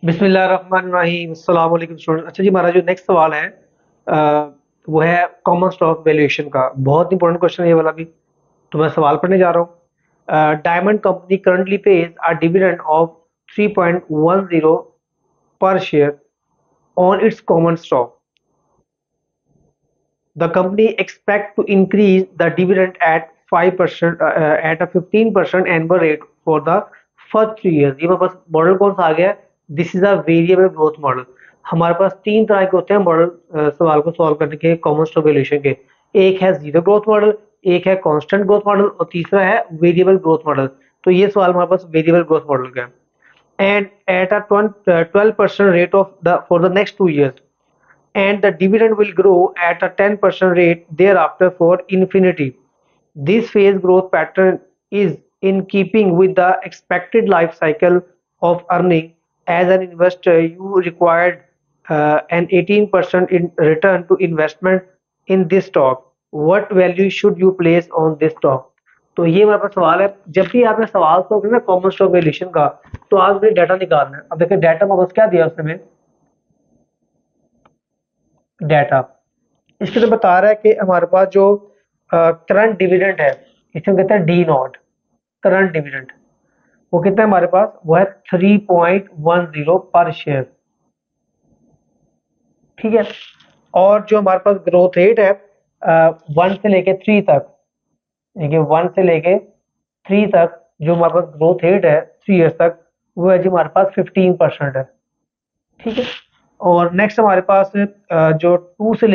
बिस्मिल्लाहिर्रहमानिर्रहीम, अस्सलाम वालेकुम स्टूडेंट। अच्छा जी, हमारा जो नेक्स्ट सवाल है वो है कॉमन स्टॉक वैल्यूएशन का। बहुत इंपॉर्टेंट क्वेश्चन है ये वाला भी। तो मैं सवाल पढ़ने जा रहा हूँ। Diamond company currently page a dividend of 3.10 पर share on it's common stock. The company expect to increase the dividend at 5% at a 15% annual rate for the first 3 years। ये मेरे पास मॉडल कौन सा आ गया है? This is a variable growth model. हमारे पास तीन तरह के होते हैं मॉडल सवाल को सॉल्व करने के कॉमन स्टॉक वैल्यूएशन के। एक है जीरो ग्रोथ मॉडल, एक है कांस्टेंट ग्रोथ मॉडल और तीसरा है वेरिएबल ग्रोथ मॉडल। तो ये सवाल हमारे पास वेरिएबल ग्रोथ मॉडल का है। And at a 12% rate of the for the next 2 years, and the dividend will grow at a 10% rate thereafter for infinity. This phase growth pattern is in keeping with the expected life cycle of earning. As an investor, you required an 18% in return to investment in this stock. What value should you place on this stock? तो ये मेरे पास सवाल है। जब भी आपने सवाल solve करना कॉमन स्टॉक वैल्यूएशन का, तो आपने डाटा निकालना है। अब देखिए डाटा मेरे पास क्या दिया उसने, डाटा इसके तो बता रहा है कि हमारे पास जो करंट डिविडेंड है, इसे हम कहते हैं डी नॉट। करंट डिविडेंड वो कितना है हमारे पास? वो है 3.10 पर शेयर। ठीक है। और जो हमारे पास ग्रोथ रेट है 1 से लेके 3 तक, देखिए 1 से लेके 3 तक जो हमारे पास ग्रोथ रेट है 3 ईयर्स तक, वो है जी हमारे पास 15% है। ठीक है। और नेक्स्ट हमारे पास जो 4 से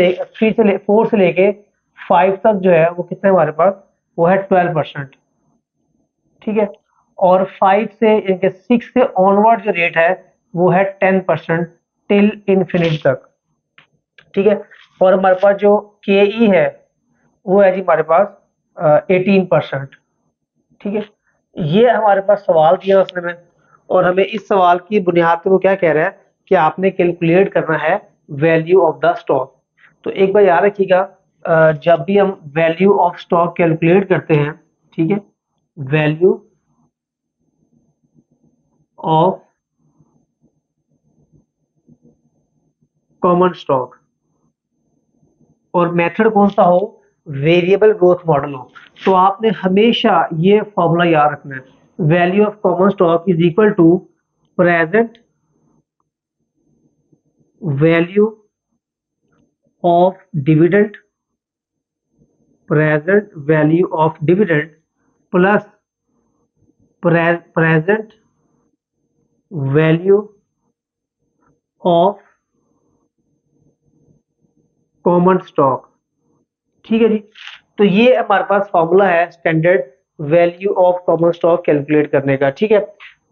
लेके 5 तक जो है वो कितना है हमारे पास? वो है 12%। ठीक है। और 6 से ऑनवर्ड जो रेट है वो है 10% टिल इन्फिनिट तक। ठीक है। और हमारे पास जो के ई है वो है जी हमारे पास 18%। ठीक है। ये हमारे पास सवाल दिया उसने में, और हमें इस सवाल की बुनियाद पे वो क्या कह रहा है कि आपने कैलकुलेट करना है वैल्यू ऑफ द स्टॉक। तो एक बार याद रखिएगा, जब भी हम वैल्यू ऑफ स्टॉक कैलकुलेट करते हैं, ठीक है, वैल्यू ऑफ कॉमन स्टॉक, और मेथड कौन सा हो? वेरिएबल ग्रोथ मॉडल हो। तो आपने हमेशा ये फॉर्मूला याद रखना है। Value of common stock is equal to present value of dividend, present value of dividend plus present value of common stock. ठीक है जी। तो ये हमारे पास फॉर्मूला है standard value of common stock calculate करने का। ठीक है।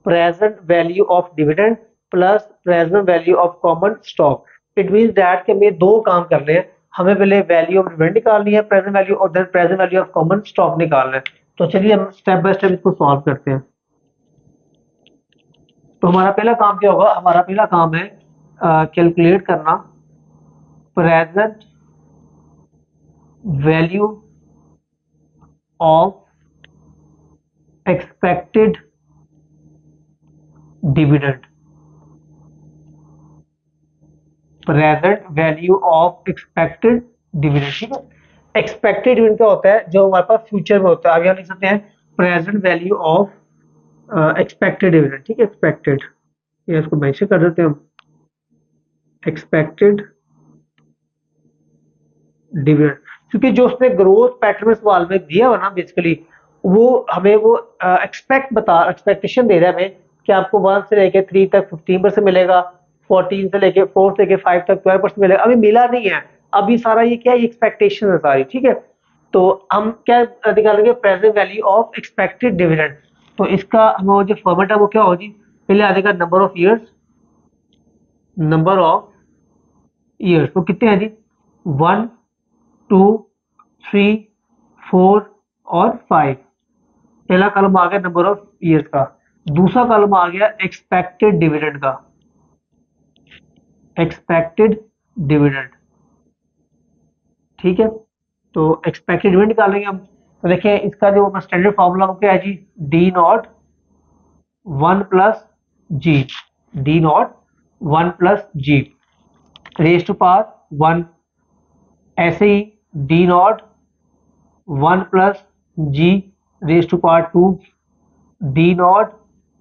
Present value of dividend plus present value of common stock. It means that कि हमें दो काम करने हैं। हमें पहले वैल्यू ऑफ डिविडेंड निकालनी है, प्रेजेंट वैल्यू, और then present value of common stock निकालना है। तो चलिए हम स्टेप बाय स्टेप इसको सॉल्व करते हैं। तो हमारा पहला काम क्या होगा? हमारा पहला काम है कैलकुलेट करना present value of expected dividend. Present value of expected dividend. ठीक है। एक्सपेक्टेड डिविडेंड क्या होता है? जो हमारे पास फ्यूचर में होता है। आगे हम लिख सकते हैं present value of expected dividend. ठीक है। एक्सपेक्टेड, ये इसको मेंशन कर देते हैं हम, एक्सपेक्टेड डिविडेंड। क्योंकि जो उसने ग्रोथ पैटर्न में सवाल में दिया हुआ ना, बेसिकली वो हमें वो एक्सपेक्टेशन दे रहा है हमें कि आपको 1 से लेके 3 तक 15% मिलेगा, 4 से लेके 5 तक 12% मिलेगा। अभी मिला नहीं है। अभी सारा ये क्या है? एक्सपेक्टेशन है सारी। ठीक है। तो हम क्या निकालेंगे? Present value of expected dividend. तो इसका हम जो फॉर्मेट है वो क्या होगी? पहले आ जाएगा number of years. Number of years वो कितने हैं जी? 1, 2, 3, 4 और 5। पहला कॉलम आ गया नंबर ऑफ ईयर्स का। दूसरा कॉलम आ गया एक्सपेक्टेड डिविडेंड का। Expected dividend. ठीक है। तो एक्सपेक्टेड डिविडेंड निकालेंगे हम। तो देखिए इसका जो स्टैंडर्ड फॉर्मूला वो क्या है जी? D naught 1 plus G. D naught 1 plus G raise to power 1। ऐसे ही D naught 1 plus G raise to power 2, D naught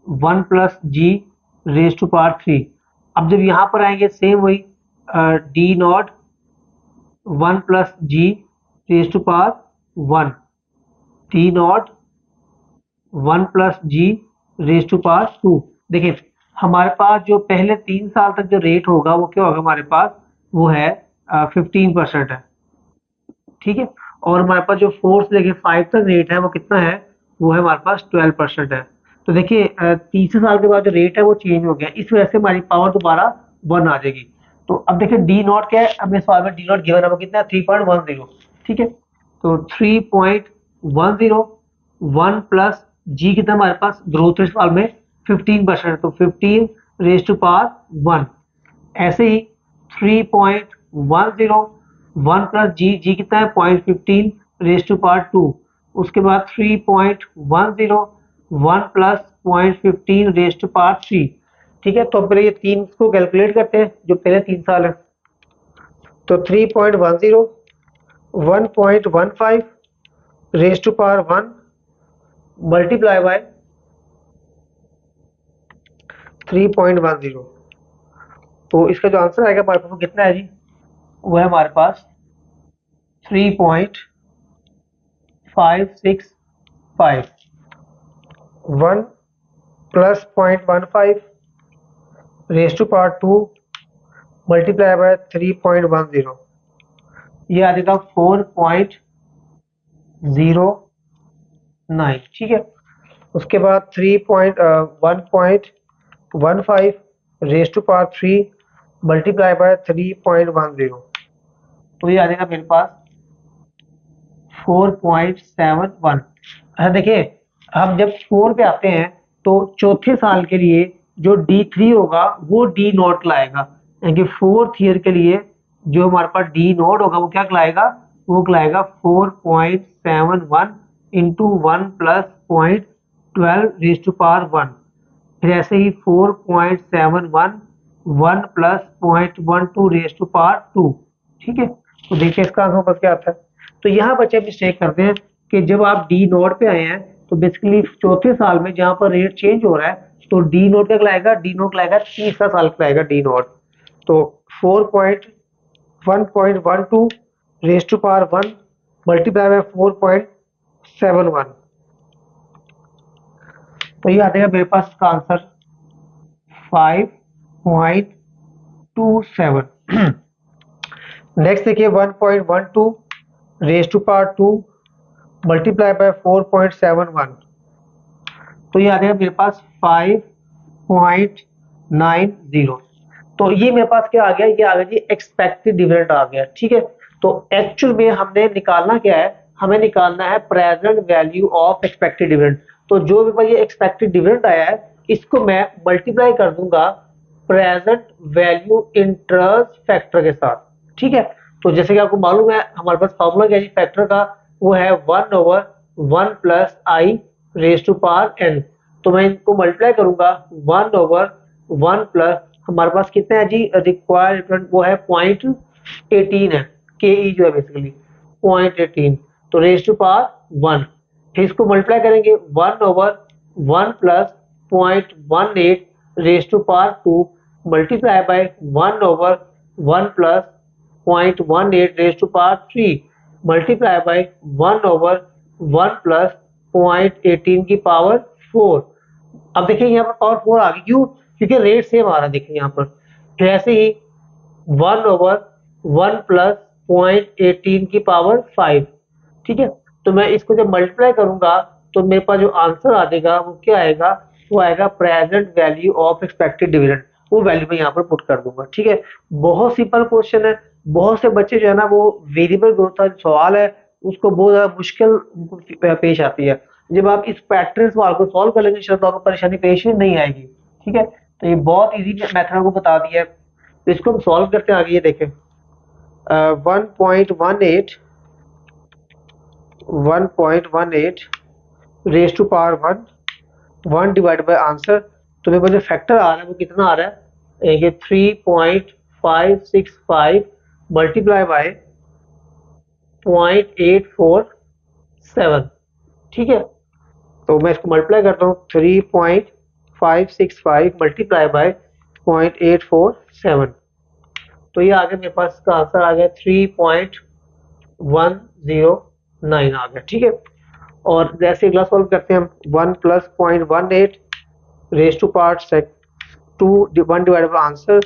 1 plus G raise to power 3। अब जब यहाँ पर आएंगे सेम वही D naught 1 plus G raise to power 1, D naught 1 plus G raise to power 2। देखिए हमारे पास जो पहले 3 साल तक जो रेट होगा वो क्या होगा हमारे पास, वो है 15% है, ठीक है। और हमारे पास जो 4 से लेके 5 तक रेट है वो कितना है, वो है हमारे पास 12% है। तो देखिए तीसरे साल के बाद जो रेट है वो चेंज हो गया, इस वजह से हमारी पावर दोबारा 1 आ जाएगी। तो अब देखिए डी नॉट क्या है, हमें सवाल में डी नॉट गिवन है वो कितना है 3.10, ठीक है। तो 3.10 1 प्लस जी कितना हमारे पास ग्रोथ रेट सवाल में 15%, तो 15 रेज टू पावर 1। ऐसे ही 3.10 1 प्लस जी, जी कितना है 0.15 रेज टू पावर 2। उसके बाद 3.10 1 प्लस 0.15 रेज टू पावर 3, ठीक है। तो पहले ये तीन को कैलकुलेट करते हैं जो पहले 3 साल है। तो 3.10 1.15 raise to power 1 multiply by 3.10, तो इसका जो आंसर आएगा हमारे पास कितना है जी, वो है हमारे पास 3.565। 1 plus 0.15 raise to power 2 multiply by 3.10, ये आ जाएगा 4.09, ठीक है। उसके बाद 1.15 raise to power 3 multiply by 3.10, तो ये आ जाएगा मेरे पास 4.71। अच्छा देखिए हम जब 4 पे आते हैं तो चौथे साल के लिए जो D3 होगा वो डी नॉट लाएगा, यानी कि 4th ईयर के लिए जो हमारे पास डी नॉट होगा वो क्या लाएगा, वो लाएगा 4.71 into 1 plus 0.12 raise to power 1। फिर ऐसे ही 4.71 1 प्लस 0.12 रेज टू पावर 2, ठीक है। तो देखिए इसका आंसर बस क्या आता है। तो यहाँ बच्चे मिस्टेक करते हैं कि जब आप डी नोट पे आए हैं तो बेसिकली चौथे साल में जहाँ पर रेट चेंज हो रहा है तो डी नोट क्या लाएगा, डी नोट लाएगा तीसरा साल का लाएगा डी नोट। तो 4.1.12 raise to power 1 multiply by 4.71, तो ये आ जाएगा मेरे पास इसका आंसर 5.27। नेक्स्ट देखिए 1.12 raise to power 2 multiply by 4.71, तो ये आ जाएगा मेरे पास 5.90। तो ये मेरे पास क्या आ गया, ये आ गया जी एक्सपेक्टेड डिविडेंड आ गया, ठीक है। तो एक्चुअल में हमने निकालना क्या है, हमें निकालना है present value of expected dividend. तो जो भी ये एक्सपेक्टेड डिविडेंड आया है इसको मैं मल्टीप्लाई कर दूंगा प्रेजेंट वैल्यू इंटरेस्ट फैक्टर के साथ, ठीक है। तो जैसे कि आपको मालूम है हमारे पास फॉर्मूला क्या है फैक्टर का, वो है 1/1 plus i raise to power n। तो मैं इनको मल्टीप्लाई करूंगा 1/1 प्लस हमारे पास कितना है जी रिक्वायर्ड, वो है 0.18 है, के ई जो है बेसिकली 0.18, तो रेज टू पावर 1। फिर इसको मल्टीप्लाई करेंगे 1/1 plus 0.18 raise to power 2 multiply by 1/1 plus 0.18 raise to power 3 multiply by 1/1 plus 0.18 की पावर 4। अब देखिए यहाँ पर पावर 4 आ गई, क्यों, क्योंकि रेट सेम आ रहा है, देखिए यहाँ पर। फिर ऐसे ही 1/1 प्लस 0.18 की पावर 5, ठीक है। तो मैं इसको जब मल्टीप्लाई करूंगा तो मेरे पास जो आंसर आ जाएगा वो क्या आएगा, वो आएगा present value of expected dividend, वो वैल्यू मैं यहाँ पर पुट कर दूंगा, ठीक है। बहुत सिंपल क्वेश्चन है। बहुत से बच्चे जो है ना वो वेरिएबल ग्रोथ का सवाल है उसको बहुत ज्यादा मुश्किल पेश आती है। जब आप इस पैटर्न सवाल को सॉल्व कर लेंगे शायद आपको परेशानी पेश ही नहीं आएगी, ठीक है। तो ये बहुत इजी मेथड को बता दिया है, तो इसको हम सॉल्व करते हैं। आगे ये देखें 1.18 raise to power 1 divide by answer. तो मेरे पास जो फैक्टर आ रहा है वो कितना आ रहा है ये 3.565 मल्टीप्लाई बाय 0.847, ठीक है। तो मैं इसको मल्टीप्लाई करता हूँ, 3.565 मल्टीप्लाई बाय 0.847, तो ये आ गया मेरे पास, इसका आंसर आ गया 3.109 आ गया, ठीक है। और जैसे अगला सॉल्व करते हैं हम, 1 plus 0.18 raise to power sec 2 1 divided by answer,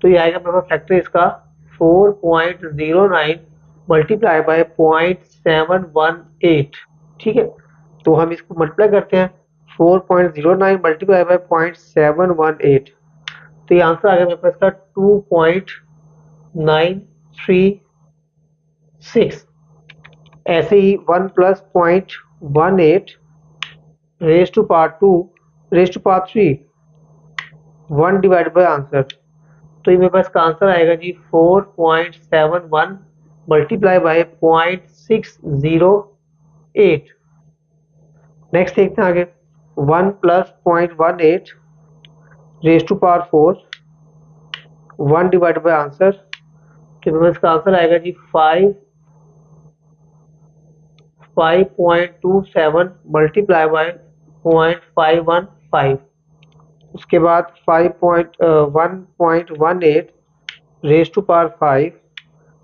तो ये आएगा मेरे पास फैक्टर इसका 4.09 मल्टीप्लाई बाय 0.718, ठीक है। तो हम इसको मल्टीप्लाई करते हैं, 4.09 मल्टीप्लाई बाय 0.718, तो ये आंसर आ गया मेरे पास इसका 2.936। ऐसे ही 1 plus 0.18 raise to power 2 raise to power 3 1 divide by answer, तो ये मेरे पास का आंसर आएगा जी 4.71 मल्टीप्लाई बाय 0.608। नेक्स्ट देखते हैं आगे, 1 plus 0.18 raise to power 4 1 divide by answer, तो मेरे पास का आंसर आएगा जी 5.27 मल्टीप्लाई बाय 0.515। उसके बाद 1.18 raise to power 5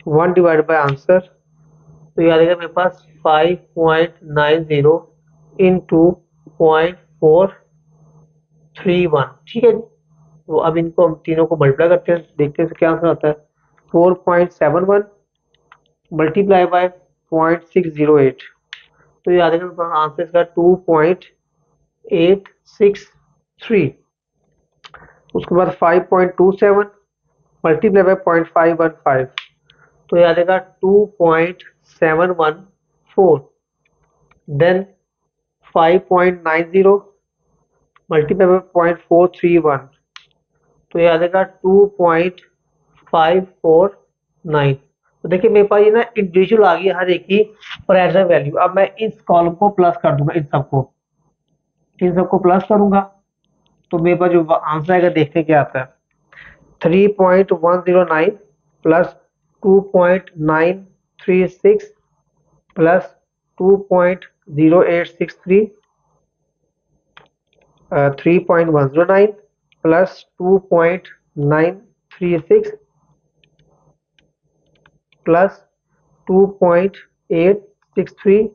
1 divide by answer, तो ये आ जाएगा मेरे पास 5.90 इंटू 0.431, ठीक है जी। तो अब इनको हम तीनों को मल्टीप्लाई करते हैं, देखते हैं क्या आंसर आता है। 4.71 मल्टीप्लाई बाय 0.608, तो ये आ जाएगा मेरे पास आंसर इसका 2.863। उसके बाद 5.27 मल्टीप्लाई बाय 0.515, तो ये आ जाएगा 2.714। देन 5.90 मल्टीप्लाई बाय 0.431, तो ये आ जाएगा 2.549। तो देखिए मेरे पास ये ना इंडिविजुअल आ गई हर एक की प्रेशर वैल्यू। अब मैं इस कॉलम को प्लस कर दूंगा, इन सबको प्लस करूंगा, तो मेरे पास जो आंसर आएगा देखते हैं क्या आता है। 3.109 plus 2.936 plus 2.0863, 3.109 plus 2.936 plus 2.863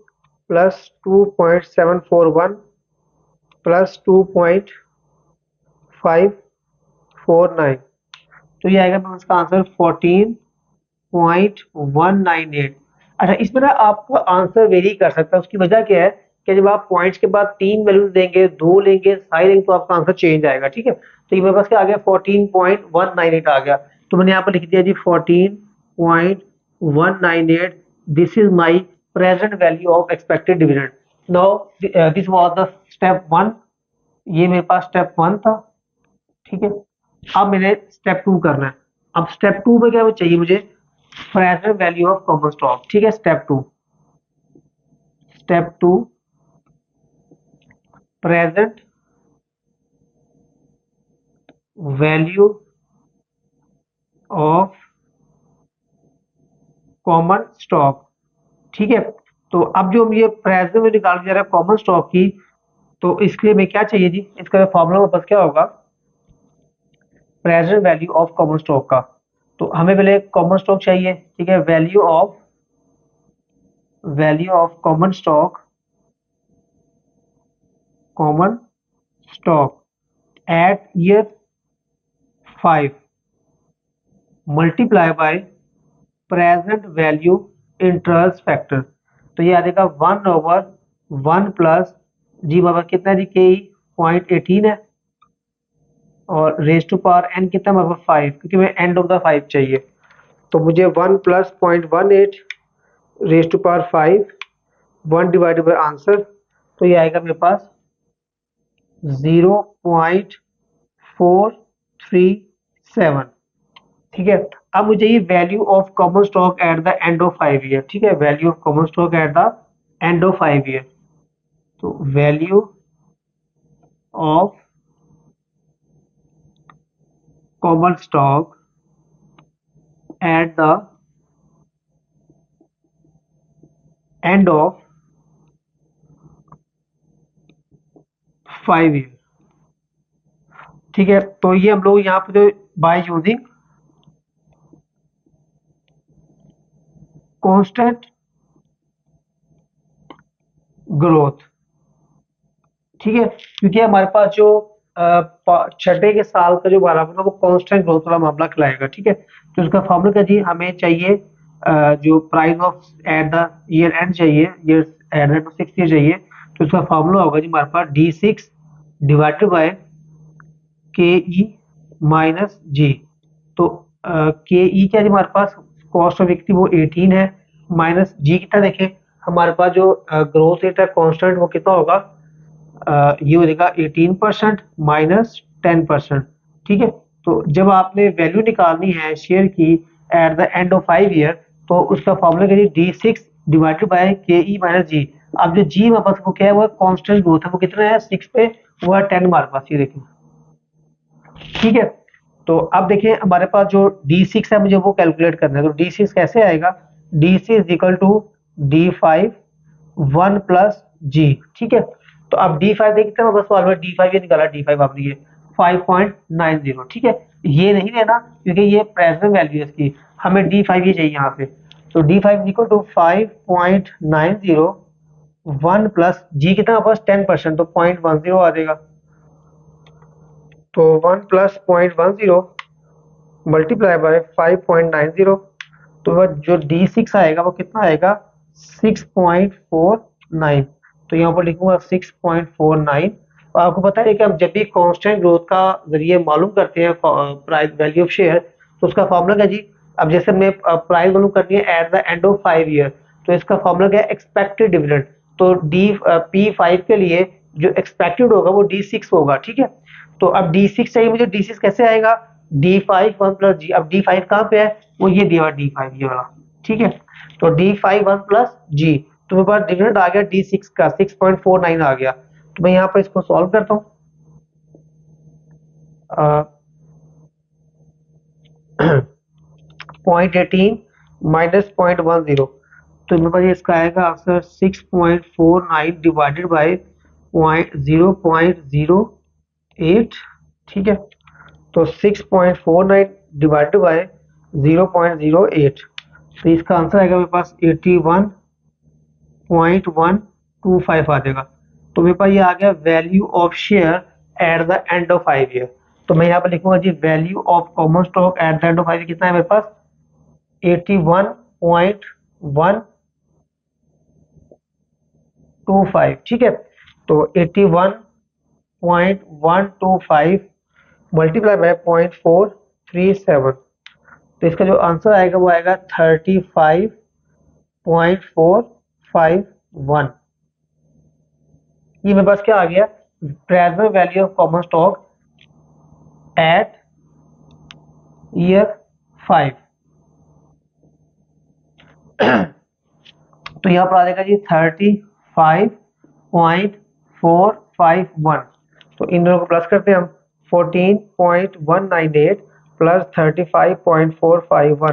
plus 2.741 plus 2.549, तो ये आएगा इसका आंसर 14.198। अच्छा, इसमें ना आपका आंसर वेरी कर सकता है, उसकी वजह क्या है कि जब आप पॉइंट्स के बाद 3 वैल्यूज देंगे, 2 लेंगे, साइड लेंगे, तो आपका आंसर चेंज आएगा, ठीक है। तो ये मेरे पास क्या आ गया, 14.198 आ गया। तो मैंने यहाँ पर लिख दिया जी 14.198, this is my present value of expected dividend. Now this was the step 1, ये मेरे पास स्टेप 1 था, ठीक है। अब मैंने स्टेप 2 करना है। अब स्टेप 2 में क्या चाहिए मुझे, present value of common stock, ठीक है। Step 2 present value of common stock, ठीक है। तो अब जो ये प्रेजेंट में निकाल जा रहा है कॉमन स्टॉक की, तो इसके लिए मैं क्या चाहिए जी, इसका फॉर्मूला वापस क्या होगा, present value of common stock का। तो हमें पहले कॉमन स्टॉक चाहिए, ठीक है। Value of common stock eight year 5 multiply by present value interest factor, तो ये आ जाएगा 1/1 प्लस जी बाबा कितना जी के 0.18 है, और रेज टू पावर एन कितना बाबा 5, क्योंकि मैं एंड ऑफ द 5 चाहिए। तो मुझे 1 plus 0.18 raise to power 5 1 divided by answer, तो ये आएगा मेरे पास 0.437, ठीक है। अब मुझे ये value of common stock at the end of 5 year, ठीक है। Value of common stock at the end of 5 year, तो value of common stock at the end of 5 year. ठीक है, तो ये हम लोग यहाँ पे जो बाय यूजिंग कांस्टेंट ग्रोथ। ठीक है, क्योंकि हमारे पास जो छठे के साल का जो मामला वो कांस्टेंट ग्रोथ वाला मामला कहलाएगा। ठीक है, तो उसका फॉर्मूला क्या जी, हमें चाहिए जो price of at the year end चाहिए, ईयर एट द 6 ईयर चाहिए। तो उसका फॉर्मूला होगा जी हमारे पास D6 divided by KE minus G. तो KE क्या जी हमारे पास कॉस्ट ऑफ इक्विटी वो 18 है, माइनस जी कितना देखें हमारे पास जो ग्रोथ रेट है कांस्टेंट वो कितना होगा, ये हो जाएगा 18% माइनस 10%। ठीक है, तो जब आपने वैल्यू निकालनी है शेयर की at the end of 5 year, तो उसका फॉर्मूला क्या D6 divided by KE minus G. अब जो जी हमारे पास वो क्या है, वो कांस्टेंट ग्रोथ है, वो कितना है 6 पे, वो है 10 हमारे पास, ये देखें। ठीक है, तो अब देखिए हमारे पास जो D6 है मुझे वो कैलकुलेट करना है। तो D6 कैसे आएगा, D6 is equal to D5 1 plus G. ठीक है, तो अब D5 देखते हैं, बस सॉल्व D5 ये निकाला, D5 आपने ये 5.90। ठीक है, ये नहीं लेना क्योंकि ये प्रेजेंट वैल्यू है इसकी, हमें D5 ये चाहिए यहाँ से। तो D5 is equal to 5.90 1 plus G कितना बस 10%, तो 0.10 आ जाएगा। तो 1 प्लस 0.10 मल्टीप्लाई बाय 5.90, तो वह जो D6 आएगा वो कितना आएगा 6.49। तो यहाँ पर लिखूंगा 6.49। और आपको पता है कि हम जब भी कांस्टेंट ग्रोथ का जरिए मालूम करते हैं प्राइस वैल्यू ऑफ शेयर, तो उसका फॉर्मूला क्या जी, अब जैसे हमें प्राइस मालूम करनी है at the end of 5 year, तो इसका फॉर्मूला क्या है एक्सपेक्टेड डिविडेंड। तो P5 के लिए जो एक्सपेक्टेड होगा वो D6 होगा। ठीक है, तो अब D6 चाहिए मुझे, D6 कैसे आएगा, D5 1 प्लस जी। अब D5 कहाँ पे है, वो ये दिया D5 ये वाला। ठीक है, तो D5 1 प्लस जी, तो मेरे पास डिविडेंड आ गया D6 का 6.49 आ गया। तो मैं यहाँ पर इसको सॉल्व करता हूँ। 0.18 माइनस 0.10, तो मेरे पास ये इसका आएगा आंसर 6.49 डिवाइडेड बाई 0.08। ठीक है, तो 6.49 डिवाइडेड बाय 0.08, तो इसका आंसर आएगा मेरे पास 81.125 आ जाएगा। तो मेरे पास ये आ गया value of share at the end of 5 year. तो मैं यहाँ पर लिखूंगा जी value of common stock at the end of 5 year कितना है मेरे पास 81.125। ठीक है, तो 81.125 मल्टीप्लाई बाय 0.437, तो इसका जो आंसर आएगा वो आएगा 35.451। ये मेरे पास क्या आ गया, present value of common stock eight year 5। तो यहाँ पर आ जाएगा जी 35.451। तो इन दोनों को प्लस करते हैं हम, 14.198 प्लस 35.451,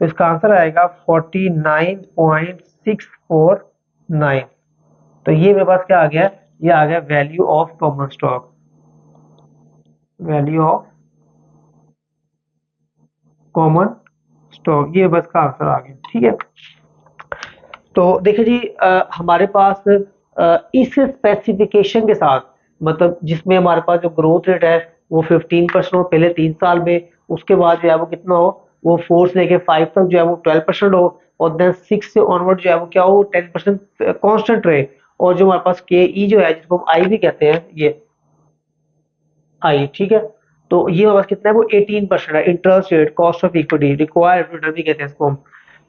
तो इसका आंसर आएगा 49.649। तो ये मेरे पास क्या आ गया, ये आ गया value of common stock, value of common stock, ये बस का आंसर आ गया। ठीक है, तो देखिए जी हमारे पास इस स्पेसिफिकेशन के साथ, मतलब जिसमें हमारे पास जो ग्रोथ रेट है वो 15% हो पहले 3 साल में, उसके बाद जो है वो कितना हो, वो 4 से लेके 5 तक जो है वो 12% हो, और देन 6 से ऑनवर्ड जो है वो क्या हो 10% कांस्टेंट रहे। और जो हमारे पास KE जो है जिसको हम आई भी कहते हैं, ये आई। ठीक है, तो ये हमारे पास कितना है वो 18% है, interest rate cost of equity required return भी कहते हैं इसको हम।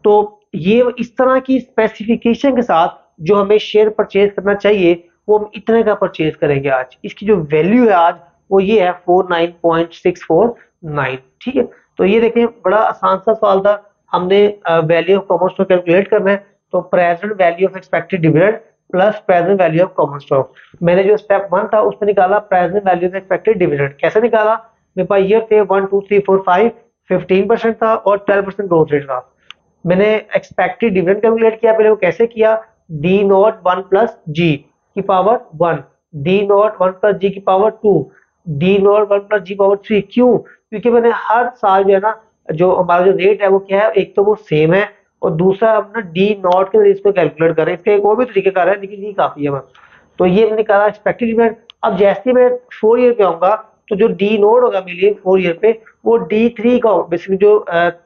तो ये इस तरह की स्पेसिफिकेशन के साथ जो हमें शेयर परचेज करना चाहिए वो हम इतने का परचेज करेंगे आज। इसकी जो वैल्यू है आज वो ये है 49.649। ठीक है, तो ये देखें बड़ा आसान सा सवाल था। हमने value of common stock calculate करना है, तो present value of expected dividend plus present value of common stock. मैंने जो स्टेप 1 था उसमें निकाला present value of expected dividend. कैसे निकाला, मेरे पास ईयर थे 1 2 3 4 5, 15% था और 12% ग्रोथ रेट था। मैंने एक्सपेक्टेड डिविडेंड कैलकुलेट किया, पहले वो कैसे किया, डी नॉट 1 + जी की पावर 1, डी नॉट 1 + जी की पावर 2, डी नॉट 1 + जी की पावर 3। क्यों? क्योंकि मैंने हर साल जो है ना, जो हमारा जो रेट है वो क्या है, एक तो वो सेम है और दूसरा हम ना डी नॉट के जरिए इसको कैलकुलेट करें। इसका एक और भी तरीकेकार है लेकिन ये काफी है बस। तो ये मैंने कहा एक्सपेक्टेड डिविडेंड। अब जैसे मैं 4 ईयर पे आऊंगा तो जो डी नोड होगा मेरे लिए 4 ईयर पे, वो D3 का बेसिकली जो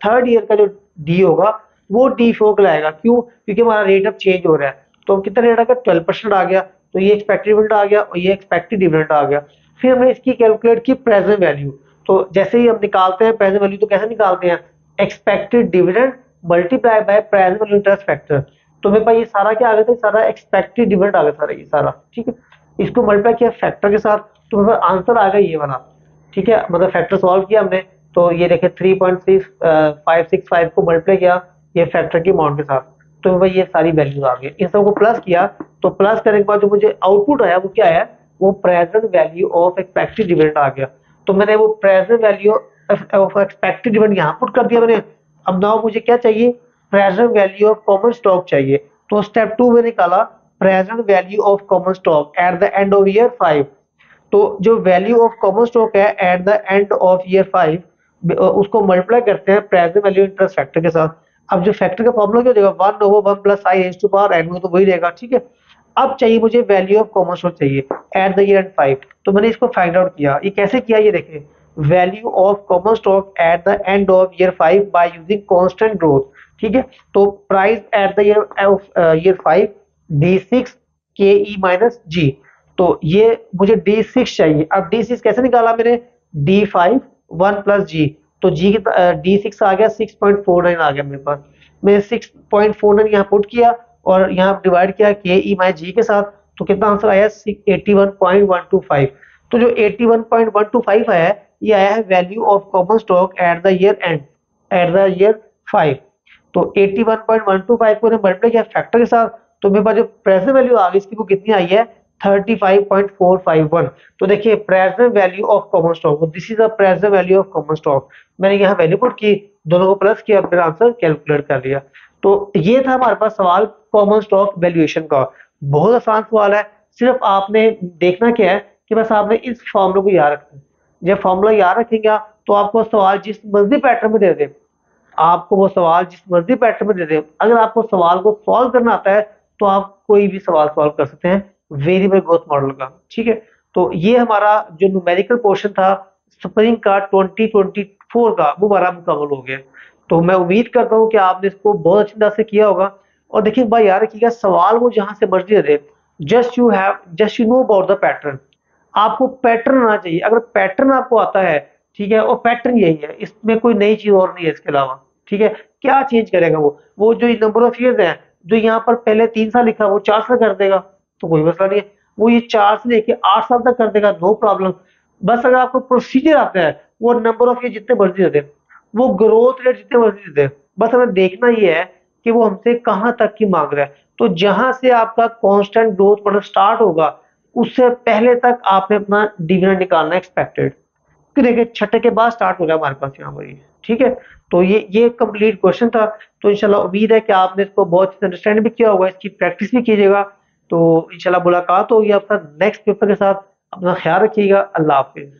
थर्ड ईयर का जो डी होगा वो D4 का लाएगा। क्यों? क्योंकि हमारा रेट अब चेंज हो रहा है। तो कितना रेट आ गया, 12% आ गया। तो ये एक्सपेक्टेड डिविडेंड आ गया और ये एक्सपेक्टेड डिविडेंड आ गया। फिर हमने इसकी कैलकुलेट की प्रेजेंट वैल्यू। तो जैसे ही हम निकालते हैं प्रेजेंट वैल्यू, तो कैसे निकालते हैं, expected dividend multiply by present value interest factor. तो मेरे पास ये सारा क्या आ गया था, सारा एक्सपेक्टेड डिविडेंड आ गया सारा, ये सारा ठीक है। इसको मल्टीप्लाई किया फैक्टर के साथ, तो मेरे पास आंसर आ गया ये वाला। ठीक है, मतलब फैक्टर सॉल्व किया हमने, तो ये देखे 3.6565 को मल्टीप्लाई किया ये फैक्टर की अमाउंट के साथ, तो भाई ये सारी वैल्यूज आ गई। इन सबको प्लस किया, तो प्लस करने के बाद जो मुझे आउटपुट आया वो क्या है, वो present value of expected dividend आ गया। तो मैंने वो present value of expected dividend यहाँ पुट कर दिया मैंने। अब नाउ मुझे क्या चाहिए, present value of common stock चाहिए। तो स्टेप 2 में निकाला present value of common stock at the end of year 5। तो जो वैल्यू ऑफ कॉमन स्टॉक है at the end of year 5, उसको मल्टीप्लाई करते हैं प्रेजेंट वैल्यू इंटरेस्ट फैक्टर के साथ। अब जो फैक्टर का फॉर्मूला क्या हो जाएगा, 1/1 + i⁻n, तो वही रहेगा। ठीक है, अब चाहिए मुझे वैल्यू ऑफ कॉमन स्टॉक चाहिए एट द ईयर एंड 5। तो मैंने इसको फाइंड आउट किया। ये कैसे किया, ये देखिए, value of common stock at the end of year 5 by using constant growth. ठीक है, तो price at the year 5 D6 KE-G। तो ये मुझे D6 चाहिए। अब D6 कैसे निकाला मैंने, D5 1 + G। तो G की D6 आ गया 6.49 आ गया मेरे पास। मैंने 6.49 यहाँ पुट किया और यहाँ डिवाइड किया KE/G के साथ, तो कितना आंसर आया, 81.125। तो जो 81.125 है, ये आया है value of common stock at the year and, eight the year 5। तो 81.125 को मल्टीप्लाई किया फैक्टर के साथ, तो मेरे पास जो प्रेजेंट वैल्यू आ गई इसकी वो कितनी आई है, 35.451। तो देखिए present value of common stock, this is the present value of common stock. मैंने यहाँ वैल्यू पुट की, दोनों को प्लस किया और मेरा आंसर कैलकुलेट कर लिया। तो ये था हमारे पास सवाल कॉमन स्टॉक वैल्यूएशन का। बहुत आसान सवाल है, सिर्फ आपने देखना क्या है कि बस आपने इस फॉर्मूले को याद रखना है। जब फॉर्मूला याद रखेंगे तो आपको सवाल जिस मर्जी पैटर्न में दे दे, आपको वो सवाल जिस मर्जी पैटर्न में दे दे, अगर आपको सवाल को सॉल्व करना आता है तो आप कोई भी सवाल सॉल्व कर सकते हैं वेरिएबल ग्रोथ मॉडल का। ठीक है, तो ये हमारा जो न्यूमेरिकल पोर्शन था स्प्रिंग का 2024 का, वो हमारा मुकम्मल हो गया। तो मैं उम्मीद करता हूँ कि आपने इसको बहुत अच्छी तरह से किया होगा। और देखिए भाई यार रखिएगा, सवाल वो जहां से मर्जी दे दे, just you know about the pattern. आपको पैटर्न आना चाहिए। अगर पैटर्न आपको आता है, ठीक है, और पैटर्न यही है, इसमें कोई नई चीज और नहीं है इसके अलावा। ठीक है, क्या चेंज करेगा वो जो नंबर ऑफ ईयर्स है, जो यहाँ पर पहले 3 साल लिखा वो 4 साल कर देगा, तो कोई मसला नहीं है। वो ये 4 से लेके 8 साल तक कर देगा, नो प्रॉब्लम। बस अगर आपको प्रोसीजर आता है, वो नंबर ऑफ ईयर जितने मर्जी दे दे, वो ग्रोथ रेट जितने मर्जी दे दे, बस हमें देखना ये है कि वो हमसे कहाँ तक की मांग रहा है। तो जहां से आपका कांस्टेंट ग्रोथ मतलब स्टार्ट होगा, उससे पहले तक आपने अपना डिविडेंड निकालना एक्सपेक्टेड। फिर देखिए छठे के बाद स्टार्ट हो गया हमारे पास यहाँ पर ये। ठीक है, तो ये कंप्लीट क्वेश्चन था। तो इंशाल्लाह उम्मीद है कि आपने इसको बहुत अच्छे से अंडरस्टैंड भी किया होगा, इसकी प्रैक्टिस भी कीजिएगा। तो इंशाल्लाह मुलाकात होगी आपका नेक्स्ट पेपर के साथ। अपना ख्याल रखिएगा। अल्लाह हाफिज।